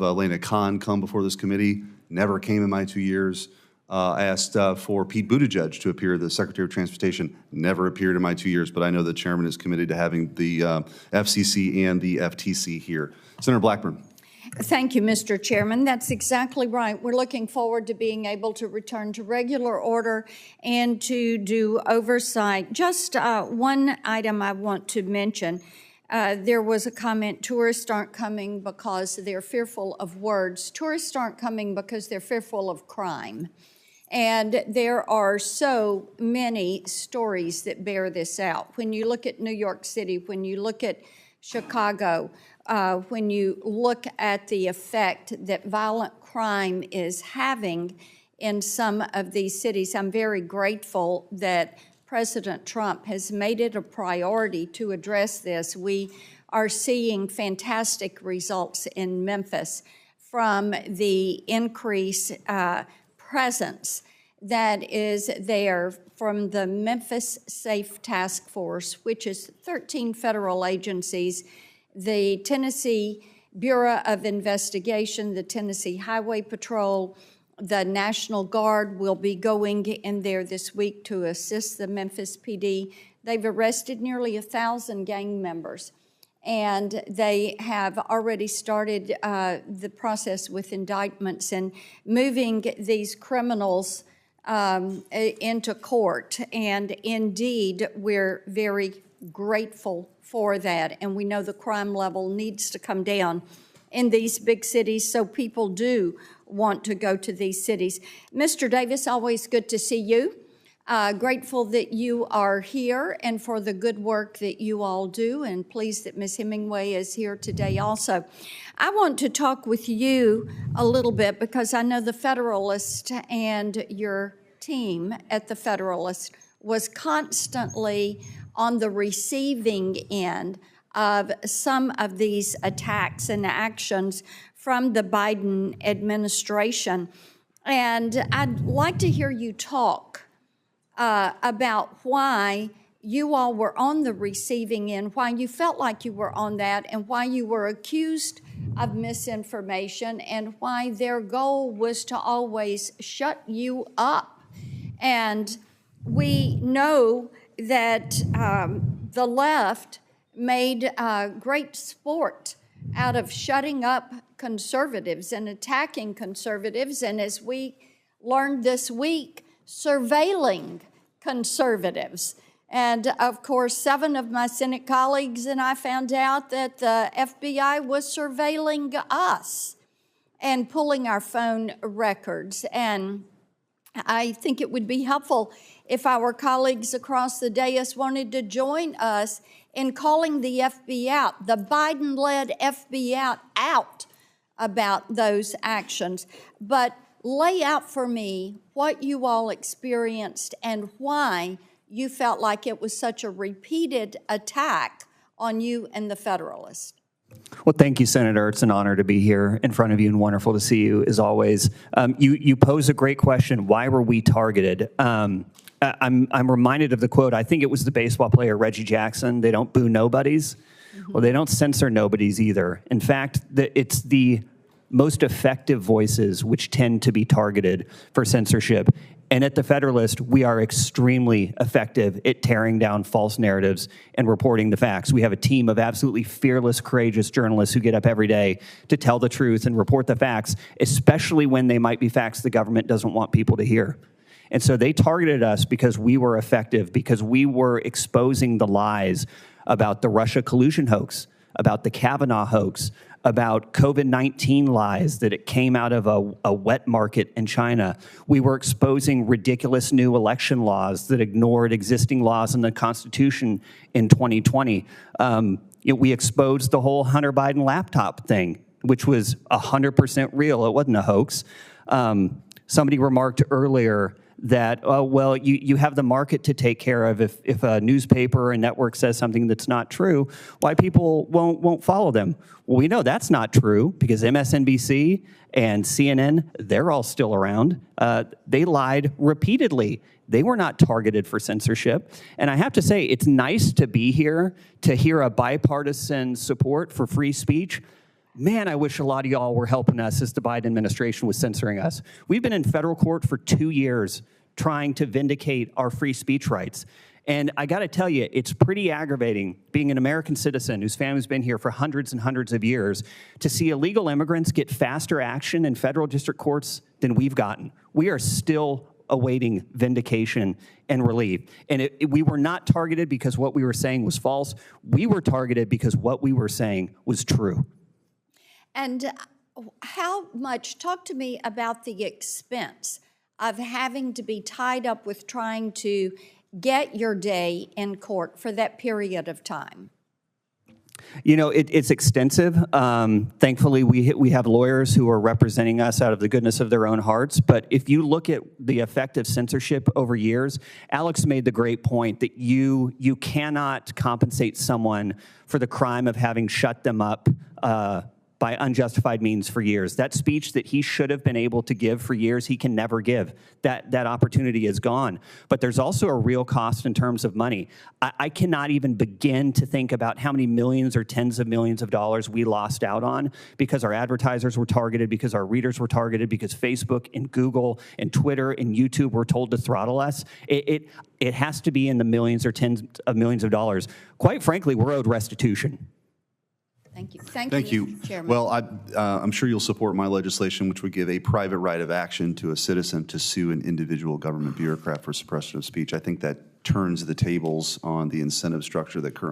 have Lena Khan come before this committee. Never came in my 2 years. I asked for Pete Buttigieg to appear, the Secretary of Transportation. Never appeared in my 2 years, but I know the chairman is committed to having the FCC and the FTC here. Senator Blackburn. Thank you, Mr. Chairman. That's exactly right. We're looking forward to being able to return to regular order and to do oversight. Just one item I want to mention. There was a comment, tourists aren't coming because they're fearful of words. Tourists aren't coming because they're fearful of crime. And there are so many stories that bear this out. When you look at New York City, when you look at Chicago, when you look at the effect that violent crime is having in some of these cities, I'm very grateful that President Trump has made it a priority to address this. We are seeing fantastic results in Memphis from the increased presence that is there from the Memphis Safe Task Force, which is 13 federal agencies, the Tennessee Bureau of Investigation, the Tennessee Highway Patrol, the National Guard will be going in there this week to assist the Memphis PD. They've arrested nearly 1,000 gang members, and they have already started the process with indictments and moving these criminals into court. And indeed, we're very grateful for that, and we know the crime level needs to come down in these big cities, so people do want to go to these cities. Mr. Davis, always good to see you. Grateful that you are here and for the good work that you all do, and pleased that Ms. Hemingway is here today also. I want to talk with you a little bit because I know the Federalist and your team at the Federalist was constantly on the receiving end of some of these attacks and actions from the Biden administration. And I'd like to hear you talk about why you all were on the receiving end, why you felt like you were on that, and why you were accused of misinformation, and why their goal was to always shut you up. And we know that the left made great sport out of shutting up conservatives and attacking conservatives, and as we learned this week, surveilling conservatives. And of course, 7 of my Senate colleagues and I found out that the FBI was surveilling us and pulling our phone records. And I think it would be helpful if our colleagues across the dais wanted to join us in calling the FBI out, the Biden-led FBI out about those actions. But lay out for me what you all experienced and why you felt like it was such a repeated attack on you and the Federalist. Well, thank you, Senator. It's an honor to be here in front of you and wonderful to see you as always. You pose a great question. Why were we targeted? I'm reminded of the quote. I think it was the baseball player Reggie Jackson. They don't boo nobodies. Well, they don't censor nobodies either. In fact, it's the most effective voices which tend to be targeted for censorship. And at the Federalist, we are extremely effective at tearing down false narratives and reporting the facts. We have a team of absolutely fearless, courageous journalists who get up every day to tell the truth and report the facts, especially when they might be facts the government doesn't want people to hear. And so they targeted us because we were effective, because we were exposing the lies about the Russia collusion hoax, about the Kavanaugh hoax, about COVID-19 lies that it came out of a wet market in China. We were exposing ridiculous new election laws that ignored existing laws in the Constitution in 2020. We exposed the whole Hunter Biden laptop thing, which was 100% real. It wasn't a hoax. Somebody remarked earlier that, well, you have the market to take care of. If a newspaper or a network says something that's not true, why people won't follow them? Well, we know that's not true because MSNBC and CNN, they're all still around. They lied repeatedly. They were not targeted for censorship. And I have to say, it's nice to be here to hear a bipartisan support for free speech. Man, I wish a lot of y'all were helping us as the Biden administration was censoring us. We've been in federal court for 2 years trying to vindicate our free speech rights. And I got to tell you, it's pretty aggravating being an American citizen whose family's been here for hundreds and hundreds of years to see illegal immigrants get faster action in federal district courts than we've gotten. We are still awaiting vindication and relief. And we were not targeted because what we were saying was false. We were targeted because what we were saying was true. And how much, talk to me about the expense of having to be tied up with trying to get your day in court for that period of time. You know, it's extensive. Thankfully, we have lawyers who are representing us out of the goodness of their own hearts. But if you look at the effect of censorship over years, Alex made the great point that you cannot compensate someone for the crime of having shut them up by unjustified means for years. That speech that he should have been able to give for years, he can never give. That opportunity is gone. But there's also a real cost in terms of money. I cannot even begin to think about how many millions or tens of millions of dollars we lost out on because our advertisers were targeted, because our readers were targeted, because Facebook and Google and Twitter and YouTube were told to throttle us. It has to be in the millions or tens of millions of dollars. Quite frankly, we're owed restitution. Thank you. Thank you. Mr. Chairman. Well, I'm sure you'll support my legislation, which would give a private right of action to a citizen to sue an individual government bureaucrat for suppression of speech. I think that turns the tables on the incentive structure that currently